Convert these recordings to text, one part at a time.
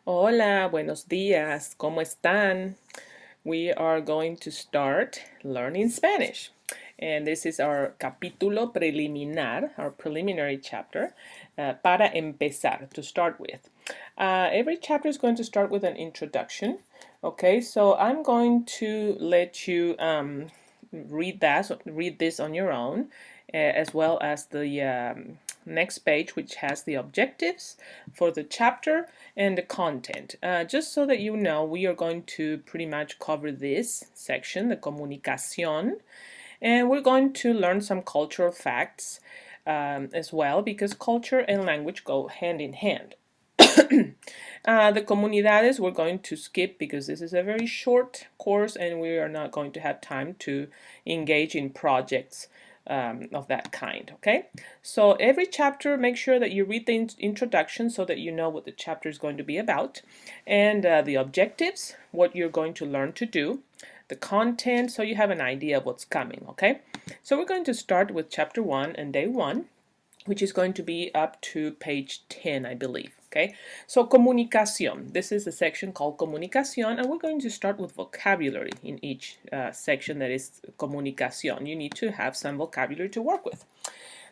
Hola, buenos días, ¿cómo están? We are going to start learning Spanish. And this is our capítulo preliminar, our preliminary chapter, para empezar, to start with. Every chapter is going to start with an introduction. Okay, so I'm going to let you read this on your own, as well as the next page, which has the objectives for the chapter and the content. Just so that you know, we are going to pretty much cover this section, the comunicación, and we're going to learn some cultural facts as well, because culture and language go hand in hand. The comunidades we're going to skip because this is a very short course and we are not going to have time to engage in projects of that kind. Okay, so every chapter, make sure that you read the introduction so that you know what the chapter is going to be about, and the objectives, what you're going to learn to do, the content, so you have an idea of what's coming. Okay, so we're going to start with chapter 1 and day 1, which is going to be up to page 10, I believe. Okay, so comunicación. This is a section called comunicación, and we're going to start with vocabulary in each section that is comunicación. You need to have some vocabulary to work with.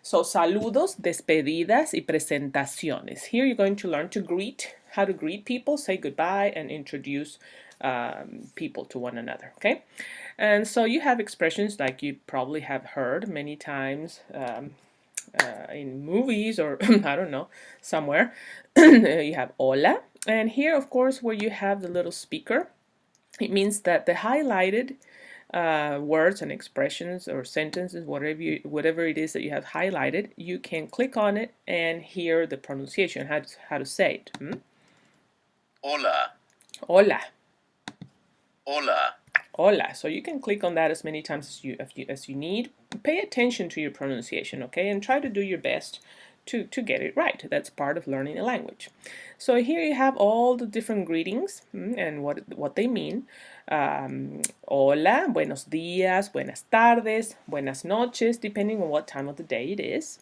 So, saludos, despedidas, y presentaciones. Here you're going to learn to greet, how to greet people, say goodbye, and introduce people to one another. Okay, and so you have expressions like you probably have heard many times. In movies or I don't know, somewhere. You have hola, and here of course where you have the little speaker, it means that the highlighted words and expressions or sentences, whatever it is that you have highlighted, you can click on it and hear the pronunciation, how to say it. Hola. Hola. Hola. Hola. So you can click on that as many times as you need. Pay attention to your pronunciation, okay, and try to do your best to get it right. That's part of learning a language. So here you have all the different greetings and what they mean. Hola, buenos días, buenas tardes, buenas noches, depending on what time of the day it is.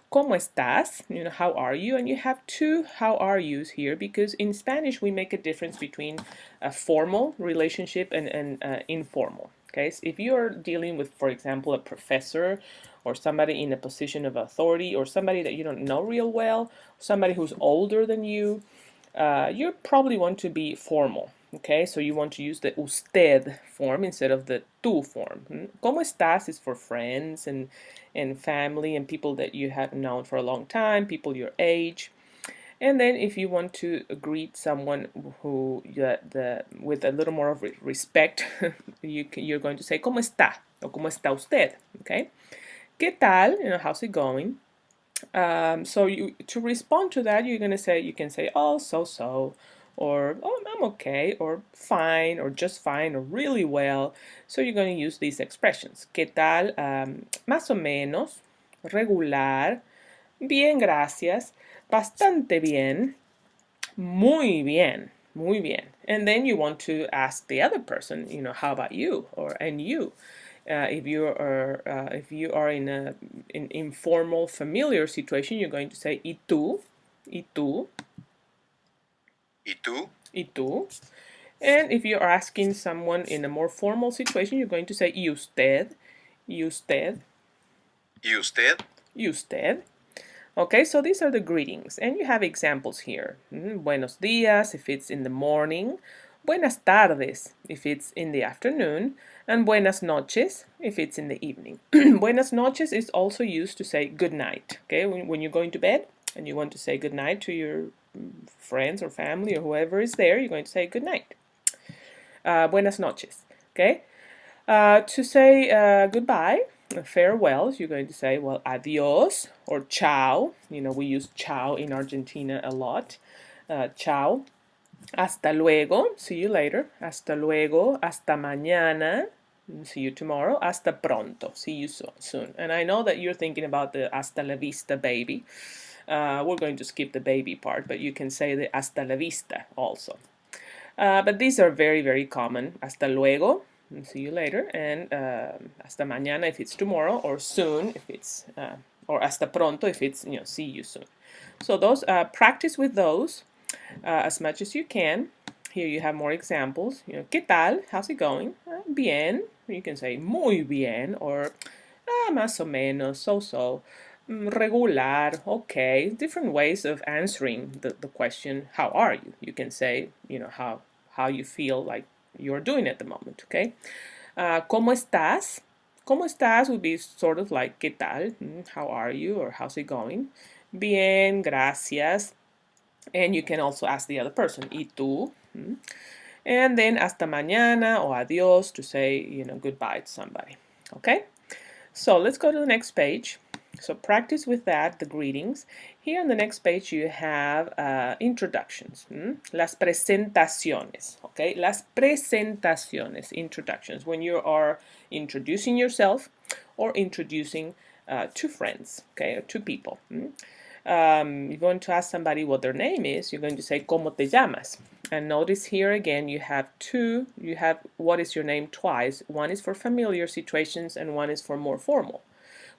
¿Cómo estás? You know, how are you? And you have two how are yous here because in Spanish we make a difference between a formal relationship and an informal. Okay, so if you are dealing with, for example, a professor or somebody in a position of authority or somebody that you don't know real well, somebody who's older than you, you probably want to be formal. Okay, so you want to use the usted form instead of the tú form. ¿Cómo estás is for friends and family and people that you have known for a long time, people your age. And then if you want to greet someone who with a little more of respect, you're going to say ¿Cómo está? Or ¿Cómo está usted? Okay. ¿Qué tal? You know, how's it going? So to respond to that, you can say oh so, or oh I'm okay, or fine, or just fine, or really well. So you're going to use these expressions. ¿Qué tal? Más o menos, regular, bien gracias, bastante bien, muy bien, muy bien. And then you want to ask the other person, you know, how about you, or and you. If you are in an informal, familiar situation, you're going to say y tú, y tú, ¿Y tú? y tú. And if you're asking someone in a more formal situation, you're going to say y usted, y usted, ¿Y usted? y usted. Okay, so these are the greetings, and you have examples here. Buenos días if it's in the morning, buenas tardes if it's in the afternoon, and buenas noches if it's in the evening. Buenas noches is also used to say good night. Okay, when you're going to bed and you want to say good night to your friends or family or whoever is there, you're going to say good night. Buenas noches. Okay, to say goodbye, farewells, you're going to say, well, adios or ciao. You know, we use ciao in Argentina a lot. Ciao. Hasta luego. See you later. Hasta luego. Hasta mañana. See you tomorrow. Hasta pronto. See you soon. And I know that you're thinking about the hasta la vista baby. We're going to skip the baby part, but you can say the hasta la vista also. But these are very, very common. Hasta luego. See you later. And hasta mañana if it's tomorrow, or soon if it's, or hasta pronto if it's, you know, see you soon. So those, practice with those. as much as you can. Here you have more examples. ¿Qué tal? How's it going? Bien. You can say muy bien or más o menos, so-so. Regular, okay. Different ways of answering the question, how are you? You can say, how you feel like you're doing at the moment, okay? ¿Cómo estás? ¿Cómo estás would be sort of like ¿qué tal? How are you? Or how's it going? Bien, gracias. And you can also ask the other person, ¿y tú? And then hasta mañana or adiós to say, goodbye to somebody. Okay? So let's go to the next page. So practice with that, the greetings. Here on the next page you have introductions. Las presentaciones. Okay? Las presentaciones, introductions. When you are introducing yourself or introducing two friends, okay, or two people. You're going to ask somebody what their name is, you're going to say, ¿Cómo te llamas? And notice here again, you have what is your name twice. One is for familiar situations and one is for more formal.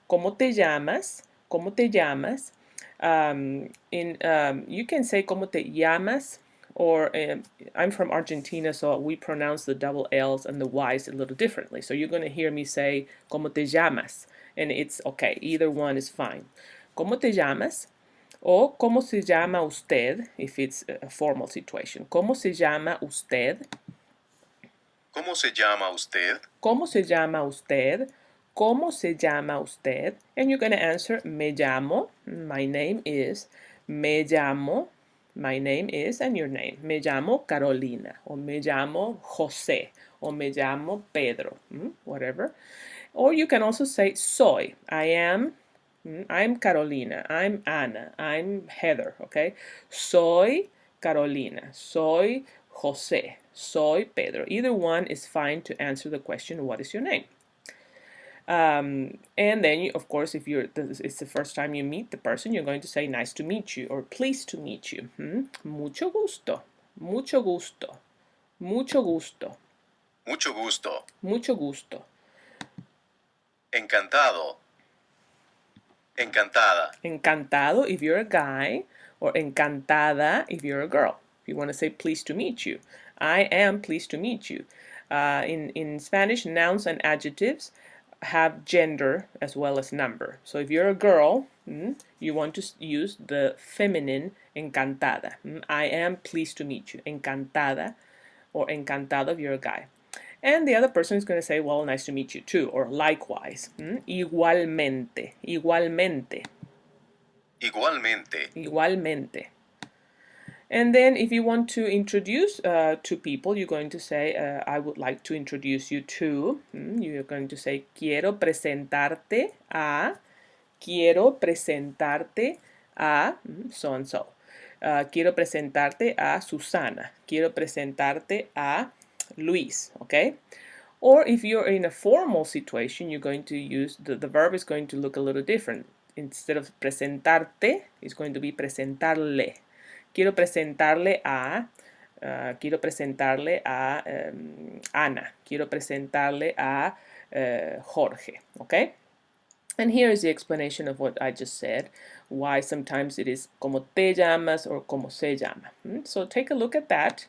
¿Cómo te llamas? ¿Cómo te llamas? You can say ¿Cómo te llamas? Or I'm from Argentina, so we pronounce the double L's and the Y's a little differently. So you're going to hear me say ¿Cómo te llamas? And it's okay. Either one is fine. ¿Cómo te llamas? O ¿cómo se llama usted? If it's a formal situation. ¿Cómo se llama usted? ¿Cómo se llama usted? ¿Cómo se llama usted? ¿Cómo se llama usted? And you're going to answer, me llamo, my name is, me llamo, my name is, and your name. Me llamo Carolina, or me llamo José, or me llamo Pedro, whatever. Or you can also say soy, I'm Carolina, I'm Ana, I'm Heather, okay? Soy Carolina, soy José, soy Pedro. Either one is fine to answer the question, what is your name? And then, of course, if it's the first time you meet the person, you're going to say nice to meet you or pleased to meet you. Mucho gusto, mucho gusto, mucho gusto, Mucho gusto. mucho gusto. Encantado. Encantada. Encantado if you're a guy, or encantada if you're a girl. If you want to say pleased to meet you. I am pleased to meet you. In Spanish, nouns and adjectives have gender as well as number. So if you're a girl, you want to use the feminine encantada. I am pleased to meet you. Encantada or encantado if you're a guy. And the other person is going to say, well, nice to meet you too, or likewise. Igualmente, igualmente, Igualmente. igualmente. And then if you want to introduce two people, you're going to say, I would like to introduce you to. You're going to say, quiero presentarte a so and so. Quiero presentarte a Susana. Quiero presentarte a Luis, okay? Or if you're in a formal situation, you're going to use, the verb is going to look a little different. Instead of presentarte, it's going to be presentarle. Quiero presentarle a Ana. Quiero presentarle a Jorge, okay? And here is the explanation of what I just said, why sometimes it is como te llamas or como se llama. So take a look at that.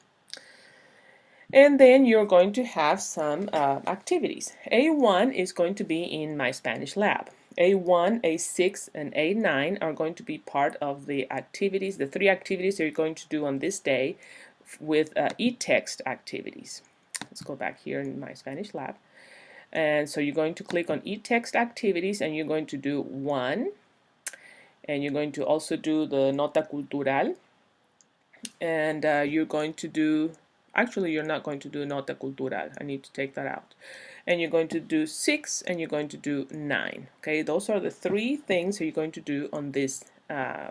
And then you're going to have some activities. A1 is going to be in My Spanish Lab. A1, A6, and A9 are going to be part of the activities, the 3 activities that you're going to do on this day with e-text activities. Let's go back here in My Spanish Lab. And so you're going to click on e-text activities and you're going to do 1. And you're going to also do the nota cultural. And you're going to do, actually you're not going to do nota cultural. I need to take that out. And you're going to do 6 and you're going to do 9. Okay, those are the 3 things that you're going to do on this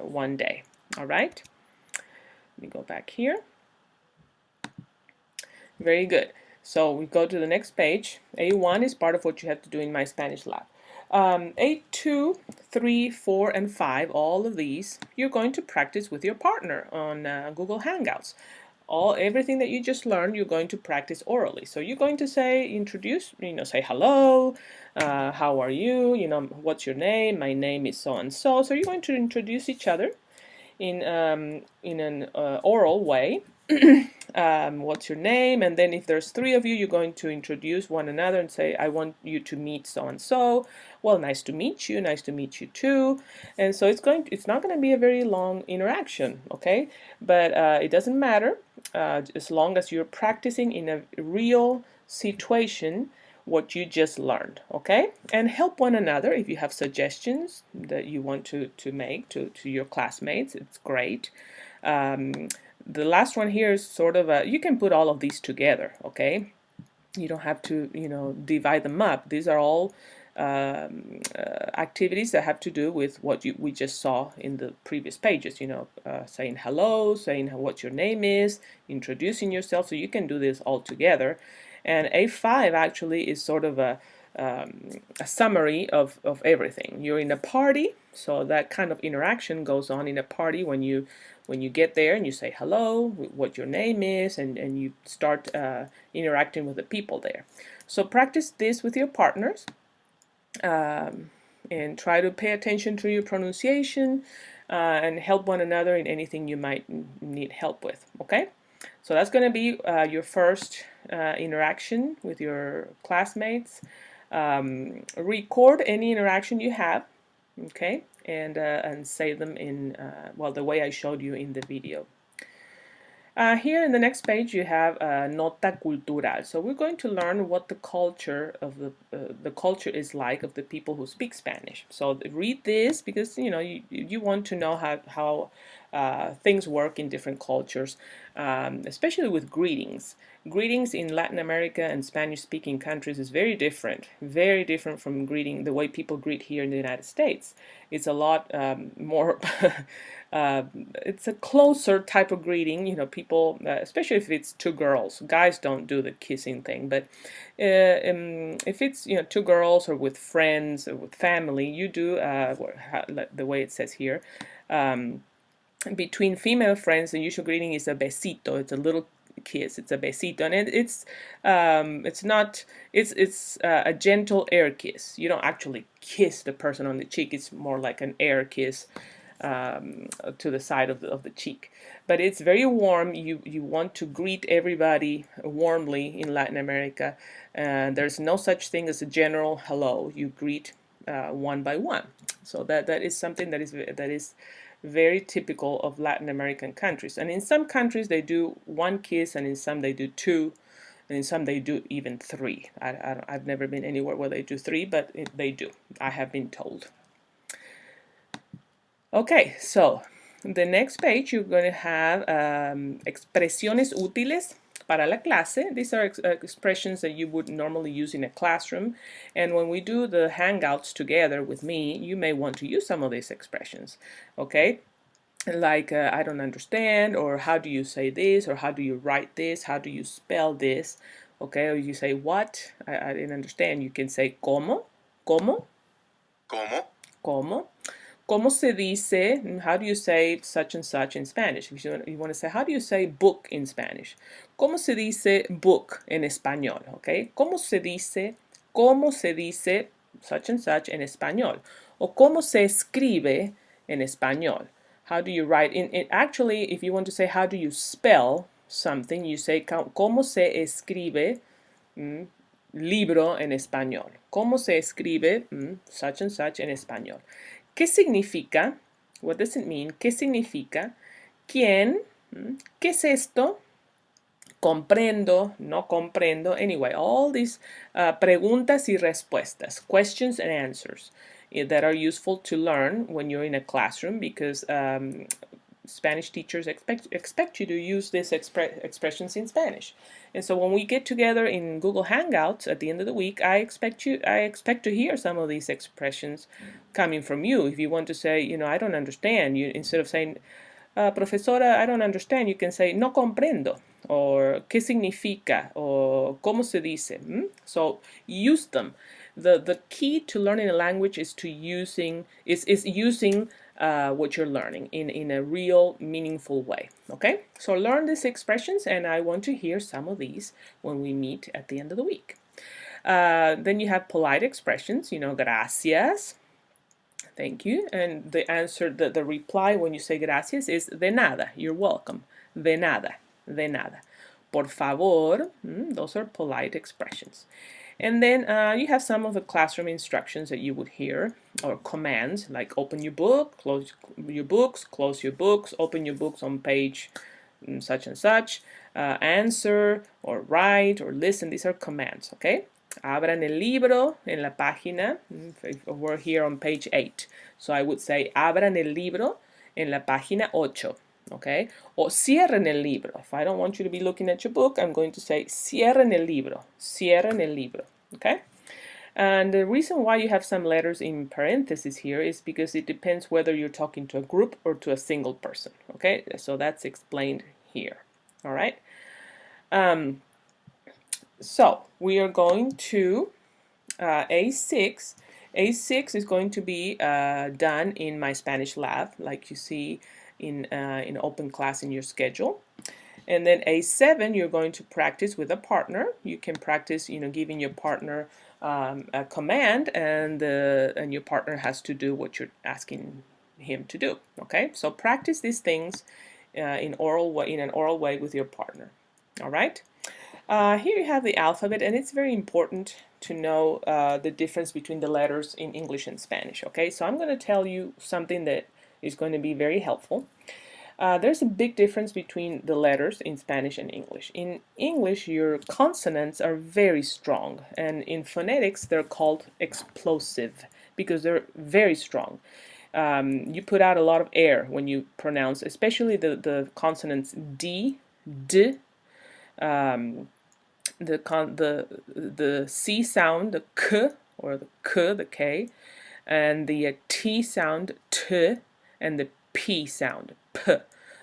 one day. All right, let me go back here. Very good. So we go to the next page. A1 is part of what you have to do in My Spanish Lab. A2, 3, 4, and 5, all of these, you're going to practice with your partner on Google Hangouts. Everything that you just learned, you're going to practice orally. So you're going to say, say hello, how are you, what's your name, my name is so and so. So you're going to introduce each other. in an oral way. What's your name? And then if there's three of you, you're going to introduce one another and say, I want you to meet so and so. Well, nice to meet you. Nice to meet you too. And so it's not going to be a very long interaction, okay? But it doesn't matter as long as you're practicing in a real situation what you just learned, okay? And help one another if you have suggestions that you want to make to your classmates. It's great. The last one here is sort of you can put all of these together, okay? You don't have to, divide them up. These are all activities that have to do with what we just saw in the previous pages, saying hello, saying what your name is, introducing yourself. So you can do this all together. And A5 actually is sort of a summary of everything. You're in a party, so that kind of interaction goes on in a party when you get there and you say hello, what your name is, and you start interacting with the people there. So practice this with your partners and try to pay attention to your pronunciation and help one another in anything you might need help with, okay? So that's going to be your first interaction with your classmates. Record any interaction you have, okay, and save them in the way I showed you in the video. Here in the next page you have nota cultural. So we're going to learn what the culture of the culture is like of the people who speak Spanish. So read this because you want to know how things work in different cultures, especially with greetings. Greetings in Latin America and Spanish-speaking countries is very different from greeting the way people greet here in the United States. It's a lot more. It's a closer type of greeting. People, especially if it's two girls. Guys don't do the kissing thing, but if it's two girls or with friends or with family, you do the way it says here. Between female friends, the usual greeting is a besito. It's a little kiss. It's a besito, and it's a gentle air kiss. You don't actually kiss the person on the cheek. It's more like an air kiss to the side of the cheek. But it's very warm. You want to greet everybody warmly in Latin America. There's no such thing as a general hello. You greet one by one. So that is something that is very typical of Latin American countries. And in some countries they do one kiss, and in some they do two, and in some they do even three. I've never been anywhere where they do three, but they do. I have been told. Okay, so the next page you're going to have expresiones útiles para la clase. These are expressions that you would normally use in a classroom, and when we do the hangouts together with me, you may want to use some of these expressions, okay? Like I don't understand, or how do you say this, or how do you write this, how do you spell this, okay? Or you say what, I didn't understand, you can say como, como, ¿Cómo? como. ¿Cómo se dice? How do you say such and such in Spanish? If you want to say, how do you say book in Spanish? ¿Cómo se dice book en español? Okay? ¿Cómo se dice such and such en español? O ¿cómo se escribe en español? How do you write? Actually, if you want to say how do you spell something, you say ¿cómo se escribe libro en español? ¿Cómo se escribe such and such en español? ¿Qué significa? What does it mean? ¿Qué significa? ¿Quién? ¿Qué es esto? Comprendo, no comprendo. Anyway, all these preguntas y respuestas, questions and answers that are useful to learn when you're in a classroom, because Spanish teachers expect you to use these expressions in Spanish. And so when we get together in Google Hangouts at the end of the week, I expect to hear some of these expressions coming from you. If you want to say, I don't understand, instead of saying, profesora, I don't understand, you can say, no comprendo, or ¿qué significa? Or ¿cómo se dice? So use them. The key to learning a language is using what you're learning in a real meaningful way. Okay, so learn these expressions, and I want to hear some of these when we meet at the end of the week. Then you have polite expressions, gracias, Thank you. And the answer, the reply when you say gracias is de nada. You're welcome. De nada. De nada. Por favor. Those are polite expressions. And then you have some of the classroom instructions that you would hear, or commands, like open your book, close your books, close your books, open your books on page such and such, answer, or write, or listen. These are commands, okay? Abran el libro en la página. We're here on page 8. So I would say, abran el libro en la página 8. Okay? O cierren el libro. If I don't want you to be looking at your book, I'm going to say, cierren el libro. Cierren el libro. Okay? And the reason why you have some letters in parentheses here is because it depends whether you're talking to a group or to a single person. Okay? So that's explained here. All right? So we are going to A6. A6 is going to be done in my Spanish lab, like you see in open class in your schedule. And then A7, you're going to practice with a partner. You can practice, giving your partner a command, and your partner has to do what you're asking him to do. Okay, so practice these things in an oral way with your partner. All right. Here you have the alphabet, and it's very important to know the difference between the letters in English and Spanish. Okay, so I'm going to tell you something that is going to be very helpful. There's a big difference between the letters in Spanish and English. In English, your consonants are very strong, and in phonetics, they're called explosive because they're very strong. You put out a lot of air when you pronounce, especially the consonants D, D, the C sound, the K, or the K, the K, and the T sound, T, and the P sound, P.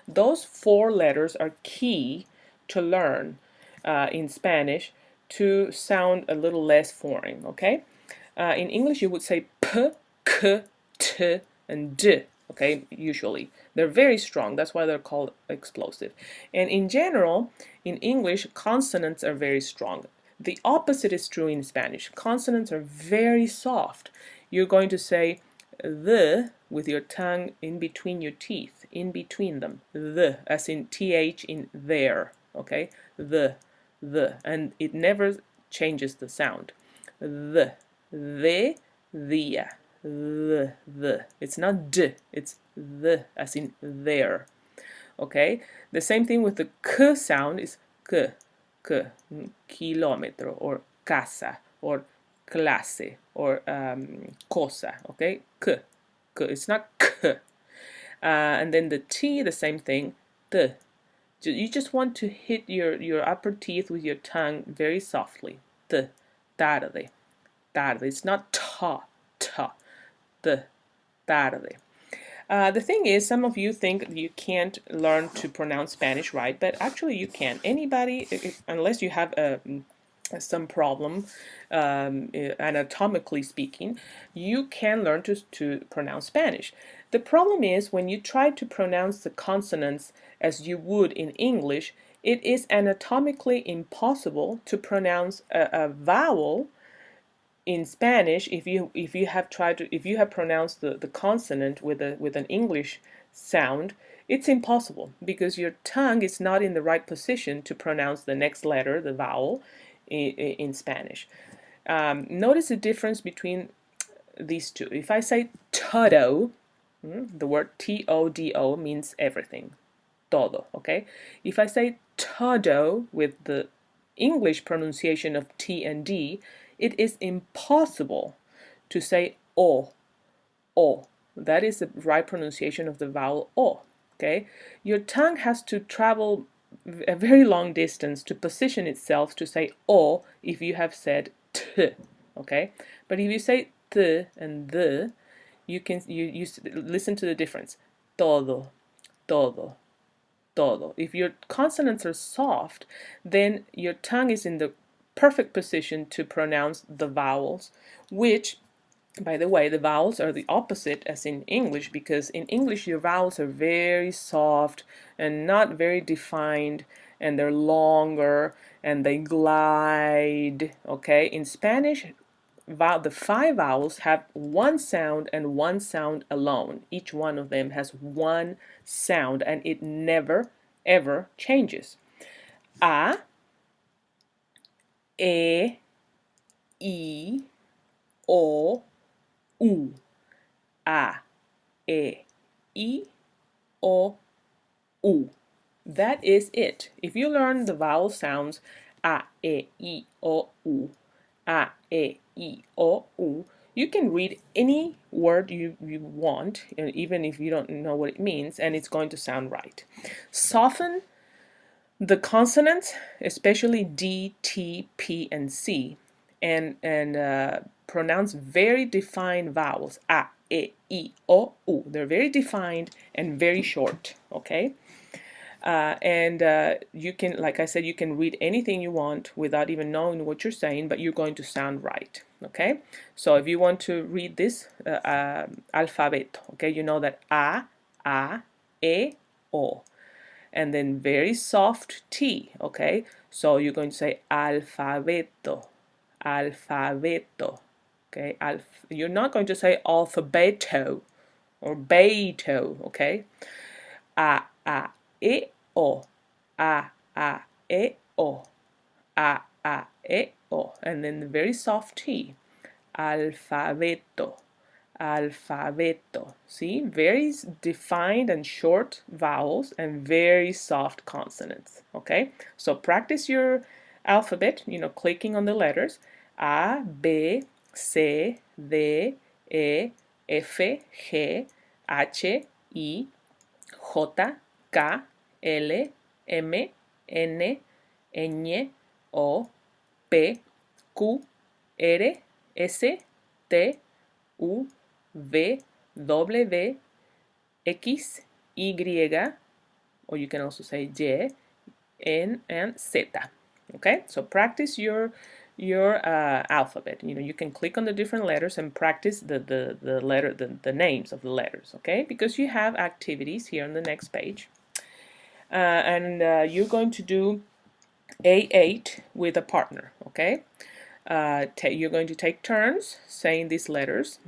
Those 4 letters are key to learn in Spanish to sound a little less foreign, okay? In English, you would say P, K, T, and D, okay, usually. They're very strong, that's why they're called explosive. And in general, in English, consonants are very strong. The opposite is true in Spanish. Consonants are very soft. You're going to say the with your tongue in between your teeth, in between them. The, as in th in there, okay? The, and it never changes the sound. The, the, the. It's not d, it's the, as in there. Okay? The same thing with the k sound is k, kilometro, or casa, or clase, or cosa. Okay? K. It's not k. And then the t, the same thing, t. You just want to hit your upper teeth with your tongue very softly. T, tarde, tarde. It's not ta, ta. The tarde. The thing is, some of you think you can't learn to pronounce Spanish right, but actually you can. Anybody, unless you have some problem, anatomically speaking, you can learn to pronounce Spanish. The problem is when you try to pronounce the consonants as you would in English, it is anatomically impossible to pronounce a vowel in Spanish. If you have pronounced the consonant with an English sound, it's impossible because your tongue is not in the right position to pronounce the next letter, the vowel, in Spanish. Notice the difference between these two. If I say todo, the word T-O-D-O means everything, todo, okay? If I say todo with the English pronunciation of T and D, it is impossible to say o, o. That is the right pronunciation of the vowel o, okay? Your tongue has to travel a very long distance to position itself to say o if you have said t, okay? But if you say t and the, you listen to the difference. Todo, todo, todo. If your consonants are soft, then your tongue is in the perfect position to pronounce the vowels, which, by the way, the vowels are the opposite as in English, because in English your vowels are very soft and not very defined, and they're longer and they glide, okay? In Spanish, the 5 vowels have one sound and one sound alone. Each one of them has one sound and it never ever changes. A, E, I, O, U. A, E, I, O, U. That is it. If you learn the vowel sounds A, E, I, O, U, A, E, I, O, U, you can read any word you want, even if you don't know what it means, and it's going to sound right. Soften the consonants, especially D, T, P, and C, and pronounce very defined vowels. A, E, I, O, U. They're very defined and very short, okay? You can, like I said, you can read anything you want without even knowing what you're saying, but you're going to sound right, okay? So if you want to read this alphabet, okay, you know that A, E, O. And then very soft T, okay? So you're going to say alfabeto, alfabeto, okay? You're not going to say alfabeto or beto, okay? A, E, O, A, E, O, A, E, O. And then the very soft T, alfabeto, alfabeto. See, very defined and short vowels and very soft consonants. Okay, so practice your alphabet, clicking on the letters A, B, C, D, E, F, G, H, I, J, K, L, M, N, Ñ, O, P, Q, R, S, T, U, V, W, X, Y, or you can also say Y, N, and Z. Okay, so practice your alphabet. You can click on the different letters and practice the names of the letters. Okay, because you have activities here on the next page, and you're going to do A8 with a partner. Okay. You're going to take turns saying these letters.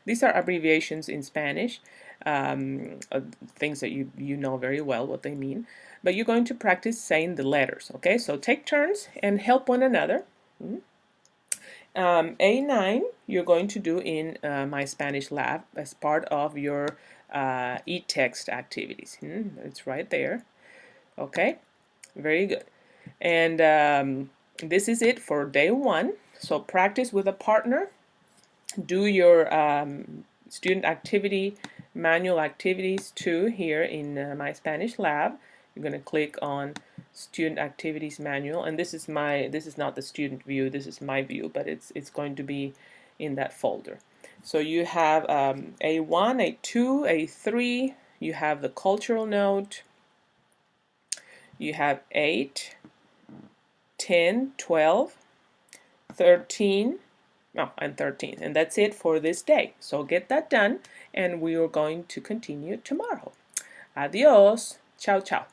These are abbreviations in Spanish, things that you know very well what they mean. But you're going to practice saying the letters, okay? So take turns and help one another. A9 you're going to do in my Spanish lab as part of your e-text activities. It's right there. Okay, very good. And this is it for day 1. So practice with a partner. Do your student activity, manual activities 2 here in my Spanish lab. You're going to click on student activities manual, and this is not the student view, this is my view, but it's going to be in that folder. So you have A1, A2, A3, you have the cultural note, you have 8, 10, 12, 13, and 13, and that's it for this day. So get that done, and we are going to continue tomorrow. Adios. Ciao, ciao.